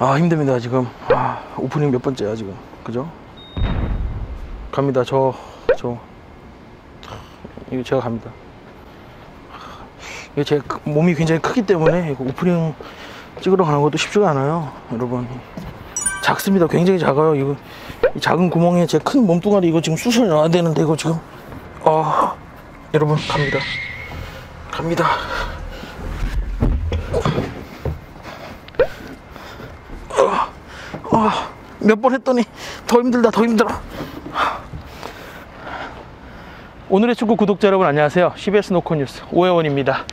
아, 힘듭니다 지금. 오프닝 몇 번째야 지금, 그죠? 갑니다. 이거 제가 갑니다. 이게 제 몸이 굉장히 크기 때문에 이거 오프닝 찍으러 가는 것도 쉽지가 않아요, 여러분. 작습니다. 굉장히 작아요. 이거 이 작은 구멍에 제 큰 몸뚱아리 이거 지금 쑤셔 넣어야 되는데 이거 지금 여러분 갑니다. 몇 번 했더니 더 힘들다, 더 힘들어. 오늘의 축구 구독자 여러분 안녕하세요. CBS 노컷뉴스 오해원입니다.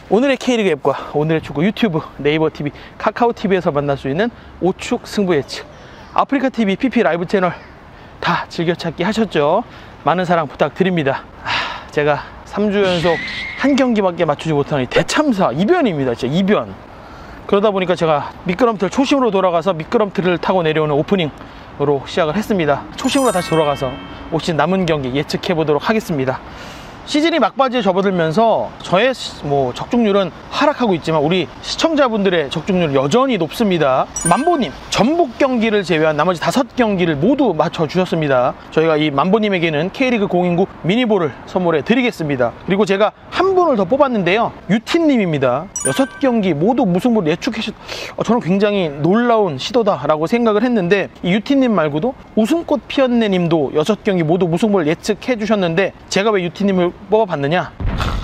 오늘의 K리그 앱과 오늘의 축구 유튜브, 네이버 TV, 카카오 TV에서 만날 수 있는 오축 승부 예측, 아프리카 TV, PP 라이브 채널 다 즐겨찾기 하셨죠? 많은 사랑 부탁드립니다. 제가 3주 연속 한 경기밖에 맞추지 못하는 이 대참사, 이변입니다. 진짜 이변. 그러다 보니까 제가 미끄럼틀 초심으로 돌아가서 미끄럼틀을 타고 내려오는 오프닝으로 시작을 했습니다. 초심으로 다시 돌아가서 올 시즌 남은 경기 예측해 보도록 하겠습니다. 시즌이 막바지에 접어들면서 저의 적중률은 하락하고 있지만 우리 시청자분들의 적중률은 여전히 높습니다. 만보님, 전북 경기를 제외한 나머지 5경기를 모두 맞춰주셨습니다. 저희가 이 만보님에게는 K리그 공인구 미니볼을 선물해 드리겠습니다. 그리고 제가 한 분을 더 뽑았는데요, 유티님입니다. 6경기 모두 무승부를 예측해 저는 굉장히 놀라운 시도다라고 생각을 했는데, 이 유티님 말고도 웃음꽃 피었네 님도 6경기 모두 무승부를 예측해 주셨는데, 제가 왜 유티님을 뽑아봤느냐,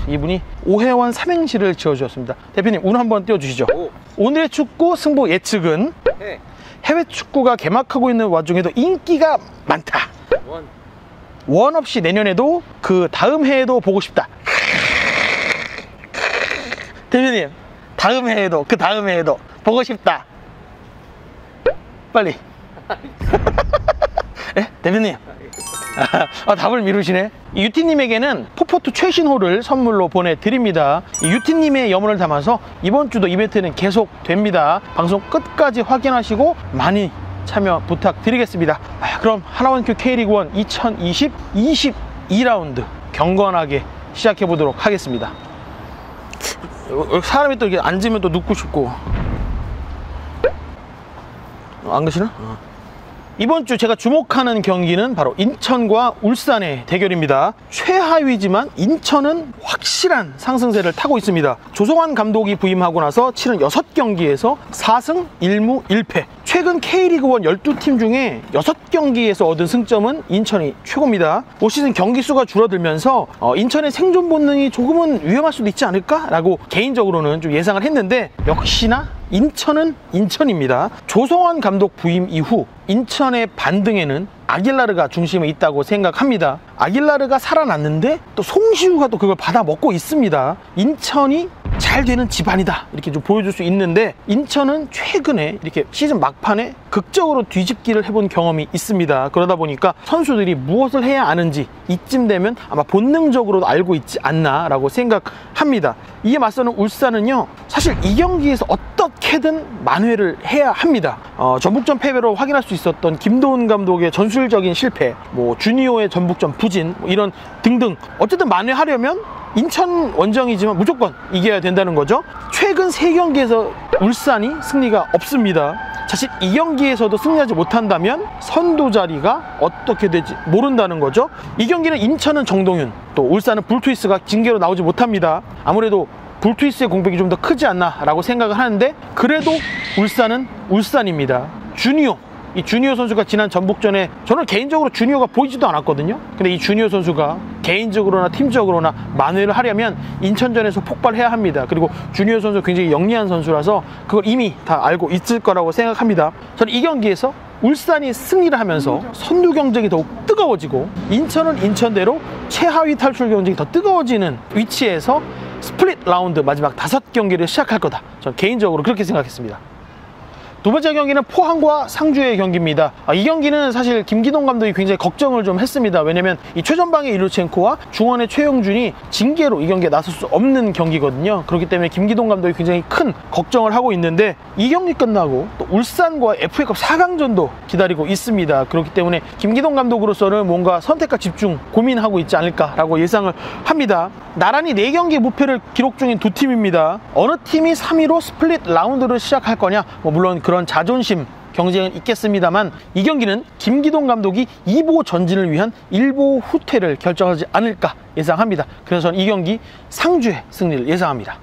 이분이 오해원 삼행시를 지어주셨습니다. 대표님 운 한번 띄워주시죠. 오늘의 축구 승부 예측은 해외 축구가 개막하고 있는 와중에도 인기가 많다. 원 없이 내년에도 그 다음 해에도 보고 싶다. 대표님, 다음 해에도 그 다음 해에도 보고 싶다. 빨리. 예? 대표님, 답을 미루시네. 이 유티님에게는 포포투 최신호를 선물로 보내드립니다. 이 유티님의 염원을 담아서 이번 주도 이벤트는 계속됩니다. 방송 끝까지 확인하시고 많이 참여 부탁드리겠습니다. 그럼 하나원큐 K리그1 2020 22라운드 경건하게 시작해 보도록 하겠습니다. 사람이 또 이렇게 앉으면 또 눕고 싶고. 안 그러시나? 이번 주 제가 주목하는 경기는 바로 인천과 울산의 대결입니다. 최하위지만 인천은 확실한 상승세를 타고 있습니다. 조성환 감독이 부임하고 나서 치른 6경기에서 4승 1무 1패. 최근 K리그1 12팀 중에 6경기에서 얻은 승점은 인천이 최고입니다. 올 시즌 경기 수가 줄어들면서 인천의 생존 본능이 조금은 위험할 수도 있지 않을까? 라고 개인적으로는 좀 예상을 했는데, 역시나 인천은 인천입니다. 조성환 감독 부임 이후 인천의 반등에는 아길라르가 중심에 있다고 생각합니다. 아길라르가 살아났는데 또 송시우가 또 그걸 받아 먹고 있습니다. 인천이 잘 되는 집안이다, 이렇게 좀 보여줄 수 있는데, 인천은 최근에 이렇게 시즌 막판에 극적으로 뒤집기를 해본 경험이 있습니다. 그러다 보니까 선수들이 무엇을 해야 하는지 이쯤 되면 아마 본능적으로도 알고 있지 않나 라고 생각합니다. 이에 맞서는 울산은요, 사실 이 경기에서 어떻게든 만회를 해야 합니다. 전북전 패배로 확인할 수 있었던 김도훈 감독의 전술적인 실패, 주니오의 전북전 부진, 이런 등등, 어쨌든 만회하려면 인천 원정이지만 무조건 이겨야 된다는 거죠. 최근 3경기에서 울산이 승리가 없습니다. 사실 이 경기에서도 승리하지 못한다면 선두 자리가 어떻게 될지 모른다는 거죠. 이 경기는 인천은 정동윤, 또 울산은 불투이스가 징계로 나오지 못합니다. 아무래도 불투이스의 공백이 좀 더 크지 않나 라고 생각을 하는데, 그래도 울산은 울산입니다. 주니오, 이 주니오 선수가 지난 전북전에 저는 개인적으로 주니오가 보이지도 않았거든요. 근데 이 주니오 선수가 개인적으로나 팀적으로나 만회를 하려면 인천전에서 폭발해야 합니다. 그리고 주니오 선수 굉장히 영리한 선수라서 그걸 이미 다 알고 있을 거라고 생각합니다. 저는 이 경기에서 울산이 승리를 하면서 선두 경쟁이 더욱 뜨거워지고, 인천은 인천대로 최하위 탈출 경쟁이 더 뜨거워지는 위치에서 스플릿 라운드 마지막 5경기를 시작할 거다, 저는 개인적으로 그렇게 생각했습니다. 두 번째 경기는 포항과 상주의 경기입니다. 이 경기는 사실 김기동 감독이 굉장히 걱정을 좀 했습니다. 왜냐면 이 최전방의 일루첸코와 중원의 최용준이 징계로 이 경기에 나설 수 없는 경기거든요. 그렇기 때문에 김기동 감독이 굉장히 큰 걱정을 하고 있는데, 이 경기 끝나고 또 울산과 FA컵 4강전도 기다리고 있습니다. 그렇기 때문에 김기동 감독으로서는 뭔가 선택과 집중 고민하고 있지 않을까라고 예상을 합니다. 나란히 4경기 무패를 기록 중인 두 팀입니다. 어느 팀이 3위로 스플릿 라운드를 시작할 거냐, 물론 그런 그런 자존심 경쟁은 있겠습니다만 이 경기는 김기동 감독이 2보 전진을 위한 1보 후퇴를 결정하지 않을까 예상합니다. 그래서 저는 이 경기 상주의 승리를 예상합니다.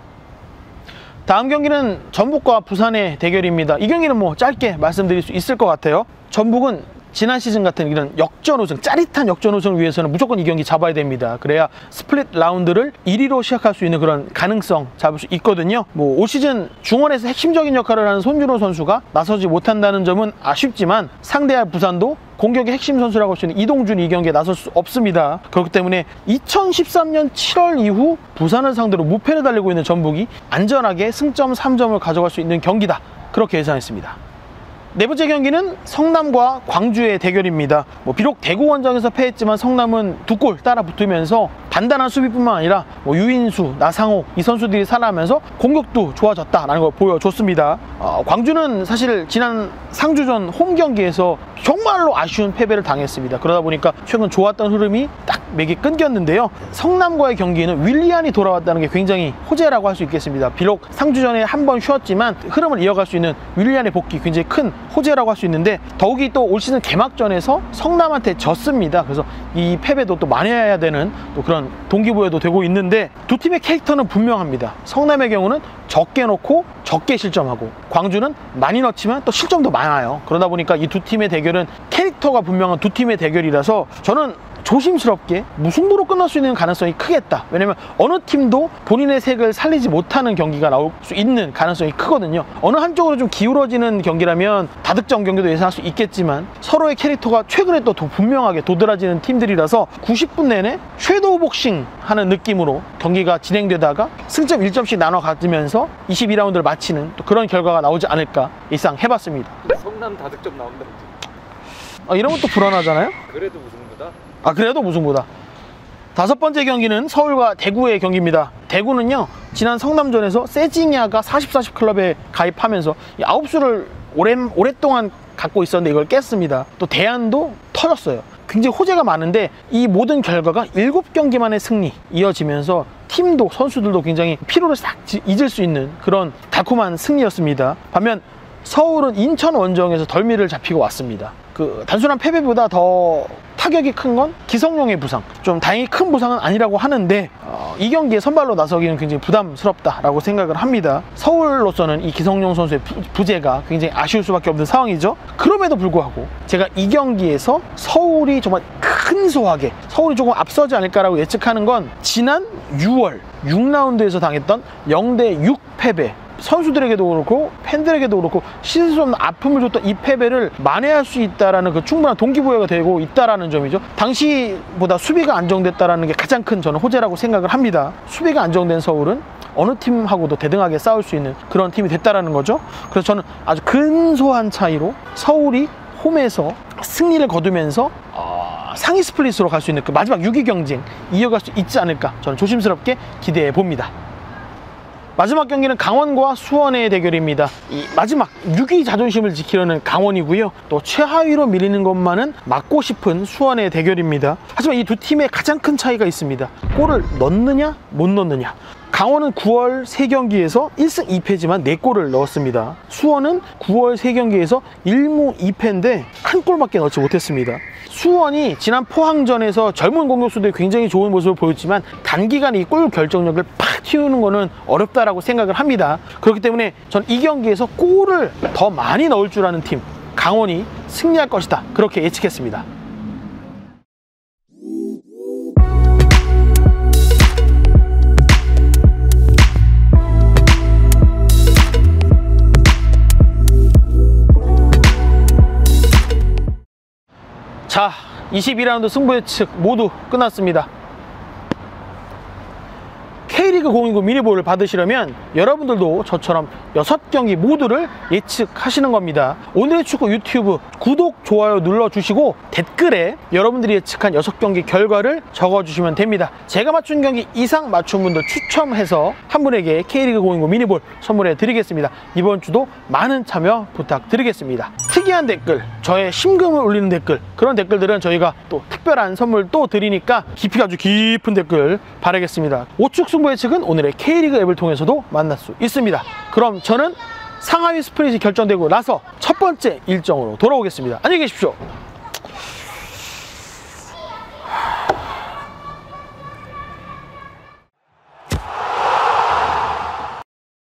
다음 경기는 전북과 부산의 대결입니다. 이 경기는 뭐 짧게 말씀드릴 수 있을 것 같아요. 전북은 지난 시즌 같은 이런 역전 우승, 짜릿한 역전 우승을 위해서는 무조건 이 경기 잡아야 됩니다. 그래야 스플릿 라운드를 1위로 시작할 수 있는 그런 가능성 잡을 수 있거든요. 뭐 올 시즌 중원에서 핵심적인 역할을 하는 손준호 선수가 나서지 못한다는 점은 아쉽지만 상대할 부산도 공격의 핵심 선수라고 할 수 있는 이동준이 이 경기에 나설 수 없습니다. 그렇기 때문에 2013년 7월 이후 부산을 상대로 무패를 달리고 있는 전북이 안전하게 승점 3점을 가져갈 수 있는 경기다. 그렇게 예상했습니다. 네 번째 경기는 성남과 광주의 대결입니다. 비록 대구 원정에서 패했지만 성남은 2골 따라 붙으면서 단단한 수비뿐만 아니라 유인수, 나상호 이 선수들이 살아나면서 공격도 좋아졌다라는 걸 보여줬습니다. 광주는 사실 지난 상주전 홈 경기에서 정말로 아쉬운 패배를 당했습니다. 그러다 보니까 최근 좋았던 흐름이 딱 맥이 끊겼는데요. 성남과의 경기는 윌리안이 돌아왔다는 게 굉장히 호재라고 할 수 있겠습니다. 비록 상주전에 한 번 쉬었지만 흐름을 이어갈 수 있는 윌리안의 복귀 굉장히 큰 호재라고 할 수 있는데 더욱이 또 올 시즌 개막전에서 성남한테 졌습니다. 그래서 이 패배도 또 만회해야 되는 또 그런 동기부여도 되고 있는데 두 팀의 캐릭터는 분명합니다. 성남의 경우는 적게 넣고 적게 실점하고 광주는 많이 넣지만 또 실점도 많아요. 그러다 보니까 이 두 팀의 대결은 캐릭터가 분명한 두 팀의 대결이라서 저는 조심스럽게 무승부로 끝날 수 있는 가능성이 크겠다. 왜냐면 어느 팀도 본인의 색을 살리지 못하는 경기가 나올 수 있는 가능성이 크거든요. 어느 한쪽으로 좀 기울어지는 경기라면 다득점 경기도 예상할 수 있겠지만 서로의 캐릭터가 최근에 또 분명하게 도드라지는 팀들이라서 90분 내내 섀도우 복싱 하는 느낌으로 경기가 진행되다가 승점 1점씩 나눠 가지면서 22라운드를 마치는 또 그런 결과가 나오지 않을까 예상해봤습니다. 성남 다득점 나온다는 이런 것도 불안하잖아요. 그래도 무승부다. 그래도 무승부다. 다섯 번째 경기는 서울과 대구의 경기입니다. 대구는요 지난 성남전에서 세징야가 40-40 클럽에 가입하면서 이 9수를 오랫동안 갖고 있었는데 이걸 깼습니다. 또 대안도 터졌어요. 굉장히 호재가 많은데 이 모든 결과가 7경기 만의 승리 이어지면서 팀도 선수들도 굉장히 피로를 싹 잊을 수 있는 그런 달콤한 승리였습니다. 반면 서울은 인천 원정에서 덜미를 잡히고 왔습니다. 단순한 패배보다 더 타격이 큰 건 기성용의 부상. 좀 다행히 큰 부상은 아니라고 하는데 이 경기에 선발로 나서기는 굉장히 부담스럽다라고 생각을 합니다. 서울로서는 이 기성용 선수의 부재가 굉장히 아쉬울 수밖에 없는 상황이죠. 그럼에도 불구하고 제가 이 경기에서 서울이 정말 근소하게 서울이 조금 앞서지 않을까라고 예측하는 건 지난 6월 6라운드에서 당했던 0대6 패배. 선수들에게도 그렇고 팬들에게도 그렇고 씻을 수 없는 아픔을 줬던 이 패배를 만회할 수 있다라는 그 충분한 동기부여가 되고 있다라는 점이죠. 당시보다 수비가 안정됐다라는 게 가장 큰 저는 호재라고 생각을 합니다. 수비가 안정된 서울은 어느 팀하고도 대등하게 싸울 수 있는 그런 팀이 됐다라는 거죠. 그래서 저는 아주 근소한 차이로 서울이 홈에서 승리를 거두면서 상위 스플릿으로 갈 수 있는 그 마지막 6위 경쟁 이어갈 수 있지 않을까 저는 조심스럽게 기대해 봅니다. 마지막 경기는 강원과 수원의 대결입니다. 이 마지막 6위 자존심을 지키려는 강원이고요. 또 최하위로 밀리는 것만은 막고 싶은 수원의 대결입니다. 하지만 이 두 팀의 가장 큰 차이가 있습니다. 골을 넣느냐 못 넣느냐. 강원은 9월 3경기에서 1승 2패지만 4골을 넣었습니다. 수원은 9월 3경기에서 1무 2패인데 한 골밖에 넣지 못했습니다. 수원이 지난 포항전에서 젊은 공격수들이 굉장히 좋은 모습을 보였지만 단기간에 이 골 결정력을 팍 튀우는 거는 어렵다라고 생각을 합니다. 그렇기 때문에 전 이 경기에서 골을 더 많이 넣을 줄 아는 팀 강원이 승리할 것이다. 그렇게 예측했습니다. 자, 22라운드 승부 예측 모두 끝났습니다. K리그 029 미니볼을 받으시려면 여러분들도 저처럼 6경기 모두를 예측하시는 겁니다. 오늘의 축구 유튜브 구독, 좋아요 눌러주시고 댓글에 여러분들이 예측한 6경기 결과를 적어주시면 됩니다. 제가 맞춘 경기 이상 맞춘 분들 추첨해서 한 분에게 K리그 029 미니볼 선물해 드리겠습니다. 이번 주도 많은 참여 부탁드리겠습니다. 특이한 댓글, 저의 심금을 울리는 댓글, 그런 댓글들은 저희가 또 특별한 선물 또 드리니까 깊이가 아주 깊은 댓글 바라겠습니다. 우측 승부 예측은 오늘의 K리그 앱을 통해서도 만날 수 있습니다. 그럼 저는 상하위 스플릿이 결정되고 나서 첫 번째 일정으로 돌아오겠습니다. 안녕히 계십시오.